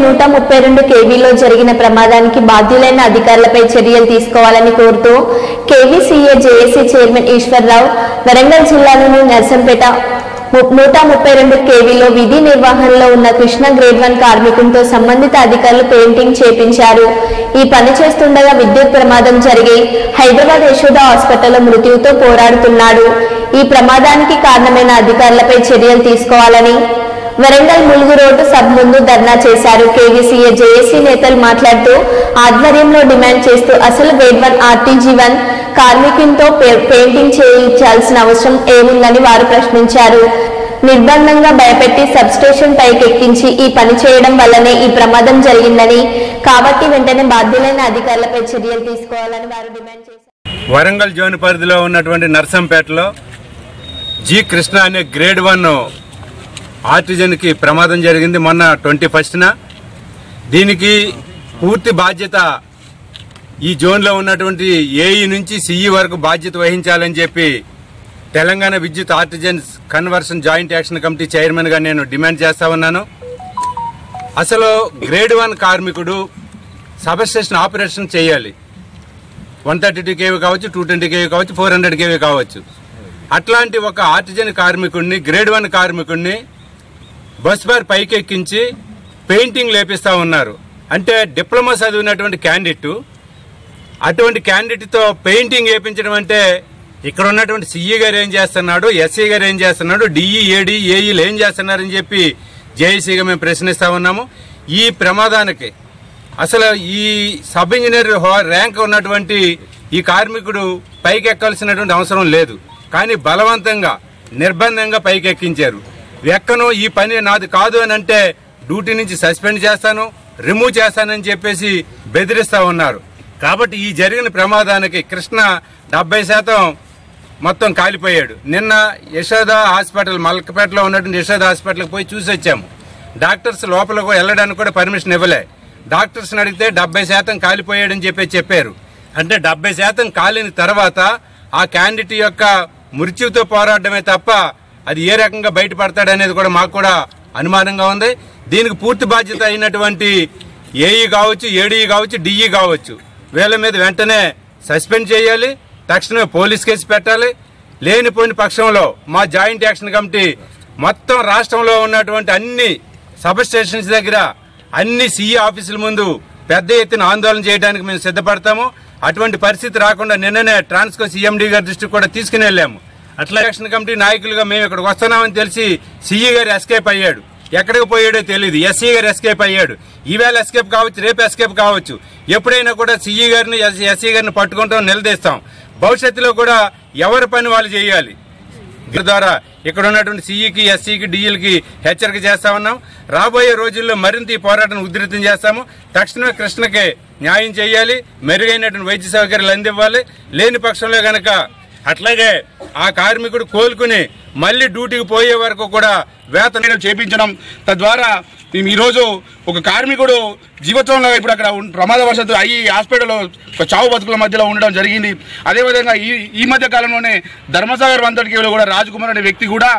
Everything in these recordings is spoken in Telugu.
యూనిట్ 132 కేవీలో జరిగిన ప్రమాదానికి బాధ్యులైన అధికారులపై చర్యలు తీసుకోవాలని కోరుతూ కేవీసీఏ జేఏసీ చైర్మన్ ఈశ్వర్రావు వరంగల్ జిల్లాలోని నర్సంపేట 132 కేవీలో విధి నిర్వహణలో ఉన్న కృష్ణ గ్రేడ్ 1 కార్మికునితో సంబంధిత అధికారులు పెయింటింగ్ చేపించారు. ఈ పని చేస్తుండగా విద్యుత్ ప్రమాదం జరిగి హైదరాబాద్ యశోద హాస్పిటల్లో మృత్యువుతో పోరాడుతున్నాడు. ఈ ప్రమాదానికి కారణమైన అధికారులపై చర్యలు తీసుకోవాలని వరంగల్ ములుగు రోడ్డు సబ్ ముందు ధర్నా చేశారు. కేవీసీఏ జేఏసీ నేతలు మాట్లాడుతూ ఆధ్వర్యంలో డిమాండ్ చేస్తూ అసలు గ్రేడ్ 1 RTG1 కార్మికునితో పెయింటింగ్ చేయించాల్సిన అవసరం ఏముందని వారు ప్రశ్నించారు. నిర్బంధంగా భయపెట్టి సబ్స్టేషన్ పైకెక్కించి ఈ పని చేయడం వల్లనే ఈ ప్రమాదం జరిగిందని, కాబట్టి వెంటనే బాధ్యులైన అధికారులపై చర్యలు తీసుకోవాలని వారు డిమాండ్ చేశారు. వరంగల్ జోన్ పరిధిలో ఉన్నటువంటి నర్సంపేటలో జి కృష్ణ అనే గ్రేడ్ 1 ఆర్టిజన్కి ప్రమాదం జరిగింది మొన్న 21న. దీనికి పూర్తి బాధ్యత ఈ జోన్లో ఉన్నటువంటి ఏఈ నుంచి సిఈ వరకు బాధ్యత వహించాలని చెప్పి తెలంగాణ విద్యుత్ artisans conversion joint action committee చైర్మన్గా నేను డిమాండ్ చేస్తా ఉన్నాను. అసలు గ్రేడ్ 1 కార్మికుడు సబ్స్టేషన్ ఆపరేషన్ చేయాలి. 132 కేవీ కావచ్చు, 220 కేవీ కావచ్చు, 400 కేవీ కావచ్చు. అట్లాంటి ఒక ఆర్టిజన్ కార్మికుడిని, గ్రేడ్ 1 కార్మికుడిని బస్ బార్ పైకెక్కించి పెయింటింగ్ లేపిస్తా ఉన్నారు. అంటే డిప్లొమా చదివినటువంటి క్యాండిడేట్ అటువంటి క్యాండిడేట్తో పెయింటింగ్ వేయించడం అంటే ఇక్కడ ఉన్నటువంటి సిఈ గారు ఏం చేస్తున్నాడు, ఎస్సీ గారు ఏం చేస్తున్నాడు, డిఈ, ఏడీ, ఏఈలు ఏం చేస్తున్నారని చెప్పి జేఏసీగా మేము ప్రశ్నిస్తా ఉన్నాము. ఈ ప్రమాదానికి అసలు ఈ సబ్ ఇంజనీర్ ర్యాంక్ ఉన్నటువంటి ఈ కార్మికుడు పైకి ఎక్కాల్సినటువంటి అవసరం లేదు. కానీ బలవంతంగా నిర్బంధంగా పైకి ఎక్కించారు. ఎక్కను ఈ పని నాది కాదు అని అంటే డ్యూటీ నుంచి సస్పెండ్ చేస్తాను, రిమూవ్ చేస్తానని చెప్పేసి బెదిరిస్తా ఉన్నారు. కాబట్టి ఈ జరిగిన ప్రమాదానికి కృష్ణ 70% మొత్తం కాలిపోయాడు. నిన్న యశోద హాస్పిటల్, మల్కపేటలో ఉన్నటువంటి యశోద హాస్పిటల్కి పోయి చూసి వచ్చాము. డాక్టర్స్ లోపలకు వెళ్ళడానికి కూడా పర్మిషన్ ఇవ్వలే. డాక్టర్స్ని అడిగితే 70% కాలిపోయాడని చెప్పారు. అంటే 70% కాలిన తర్వాత ఆ క్యాండిడేట్ యొక్క మృత్యుతో పోరాడమే తప్ప అది ఏ రకంగా బయటపడతాడనేది కూడా మాకు కూడా అనుమానంగా ఉంది. దీనికి పూర్తి బాధ్యత అయినటువంటి ఏఈ కావచ్చు, ఏడీ కావచ్చు, డిఈ కావచ్చు, వీళ్ళ మీద వెంటనే సస్పెండ్ చేయాలి, తక్షణమే పోలీస్ కేసు పెట్టాలి. లేనిపోయిన పక్షంలో మా జాయింట్ యాక్షన్ కమిటీ మొత్తం రాష్ట్రంలో ఉన్నటువంటి అన్ని సబ్ స్టేషన్స్ దగ్గర, అన్ని సిఈ ఆఫీసుల ముందు పెద్ద ఎత్తున ఆందోళన చేయడానికి మేము సిద్ధపడతాము. అటువంటి పరిస్థితి రాకుండా నిన్ననే ట్రాన్స్కో సీఎండీ గారి దృష్టికి కూడా తీసుకుని వెళ్ళాము. అట్లా యాక్షన్ కమిటీ నాయకులుగా మేము ఇక్కడికి వస్తున్నామని తెలిసి సిఈ గారు ఎస్కేప్ అయ్యాడు. ఎక్కడికి పోయాడో తెలియదు. ఎస్సీ గారు ఎస్కేప్ అయ్యాడు. ఈవేళ ఎస్కేప్ కావచ్చు, రేపు ఎస్కేప్ కావచ్చు. ఎప్పుడైనా కూడా సిఈ గారిని, ఎస్సీ గారిని పట్టుకుంటాం, నిలదీస్తాం. భవిష్యత్తులో కూడా ఎవరి పని వాళ్ళు చేయాలి. దీని ద్వారా ఇక్కడ ఉన్నటువంటి సిఈకి, ఎస్సీకి, డిఈలకి హెచ్చరిక చేస్తా ఉన్నాం. రాబోయే రోజుల్లో మరింత ఈ పోరాటం ఉధృతం చేస్తాము. తక్షణమే కృష్ణకి న్యాయం చేయాలి, మెరుగైనటువంటి వైద్య సౌకర్యాలు అందివ్వాలి. లేని పక్షంలో గనక అట్లాగే ఆ కార్మికుడు కోలుకుని మళ్ళీ డ్యూటీకి పోయే వరకు కూడా వేతనం చేపించడం. తద్వారా మేము ఈరోజు ఒక కార్మికుడు జీవితంలో ఇప్పుడు అక్కడ ప్రమాదవశాత్తు అయ్యి హాస్పిటల్లో చావు బతుకుల మధ్యలో ఉండడం జరిగింది. అదేవిధంగా ఈ మధ్య కాలంలోనే ధర్మసాగర్ 130 కేవీలో కూడా రాజ్కుమార్ అనే వ్యక్తి కూడా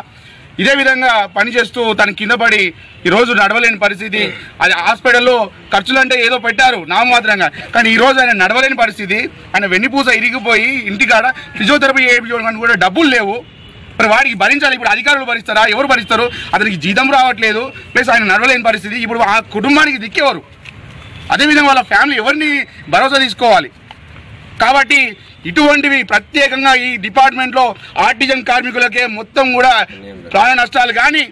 ఇదే విధంగా పనిచేస్తూ తన కింద పడి ఈరోజు నడవలేని పరిస్థితి. అది హాస్పిటల్లో ఖర్చులు అంటే ఏదో పెట్టారు నామమాత్రంగా, కానీ ఈరోజు ఆయన నడవలేని పరిస్థితి. ఆయన వెన్నుపూస ఇరిగిపోయి ఇంటికాడ ఫిజియోథెరపీ చేయించుకోవడానికి కూడా డబ్బులు లేవు. మరి వాడికి భరించాలి. ఇప్పుడు అధికారులు భరిస్తారా? ఎవరు భరిస్తారు? అతనికి జీతం రావట్లేదు, ప్లస్ ఆయన నడవలేని పరిస్థితి. ఇప్పుడు ఆ కుటుంబానికి దిక్కేవారు, అదేవిధంగా వాళ్ళ ఫ్యామిలీ ఎవరిని భరోసా తీసుకోవాలి? కాబట్టి ఇటువంటివి ప్రత్యేకంగా ఈ డిపార్ట్మెంట్లో ఆర్టిజన్ కార్మికులకే మొత్తం కూడా ప్రాణ నష్టాలు కానీ,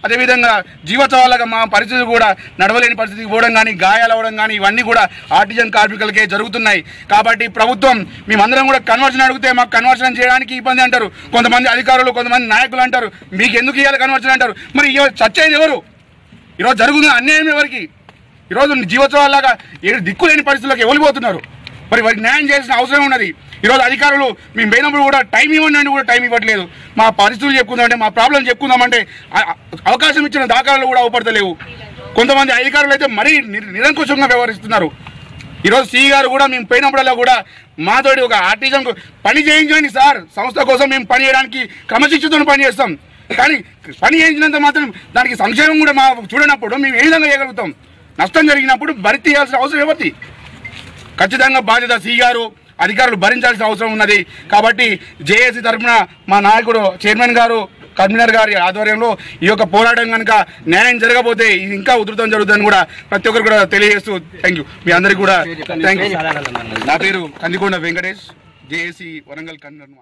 అదేవిధంగా జీవోత్సవాలుగా మా పరిస్థితి కూడా నడవలేని పరిస్థితికి పోవడం కానీ, గాయాలు అవ్వడం కానీ ఇవన్నీ కూడా ఆర్టిజన్ కార్మికులకే జరుగుతున్నాయి. కాబట్టి ప్రభుత్వం మేమందరం కూడా కన్వర్షన్ అడిగితే మాకు కన్వర్షన్ చేయడానికి ఇబ్బంది అంటారు కొంతమంది అధికారులు, కొంతమంది నాయకులు అంటారు. మీకు ఎందుకు ఇవ్వాలి కన్వర్షన్ అంటారు. మరి చచ్చేది ఎవరు? ఈరోజు జరుగుతున్న అన్యాయం ఎవరికి? ఈరోజు జీవోత్సవాలాగా దిక్కు లేని పరిస్థితులకు ఎవరిపోతున్నారు. మరి వారికి న్యాయం చేయాల్సిన అవసరం ఉన్నది. ఈరోజు అధికారులు మేము పోయినప్పుడు కూడా టైం ఇవ్వండి అని కూడా టైం ఇవ్వట్లేదు. మా పరిస్థితులు చెప్పుకుందామంటే, మా ప్రాబ్లం చెప్పుకుందామంటే అవకాశం ఇచ్చిన దాఖలాలు కూడా అవపడతలేవు. కొంతమంది అధికారులు అయితే మరీ నిరంకుశంగా వ్యవహరిస్తున్నారు. ఈరోజు సిఈ గారు కూడా మేము పోయినప్పుడల్లా కూడా మాతోటి ఒక ఆర్టిజన్ పని చేయించండి సార్, సంస్థ కోసం మేము పని చేయడానికి క్రమశిక్షణతో పని చేస్తాం, కానీ పని చేయించినంత మాత్రం దానికి సంక్షేమం కూడా మా చూడనప్పుడు మేము ఏ విధంగా చేయగలుగుతాం? నష్టం జరిగినప్పుడు భర్తీ చేయాల్సిన అవసరం ఎవరిది? ఖచ్చితంగా బాధ్యత సి గారు అధికారులు భరించాల్సిన అవసరం ఉన్నది. కాబట్టి జేఏసీ తరఫున మా నాయకుడు చైర్మన్ గారు కన్వీనర్ గారి ఆధ్వర్యంలో ఈ యొక్క పోరాటం కనుక న్యాయం జరగబోతే ఇది ఇంకా ఉధృతం జరుగుతుందని కూడా ప్రతి ఒక్కరు కూడా తెలియజేస్తూ థ్యాంక్ యూ. మీ అందరికీ కూడా థ్యాంక్ యూ. నా పేరు కందికొండ వెంకటేష్, జేఏసీ వరంగల్ కన్వీనర్.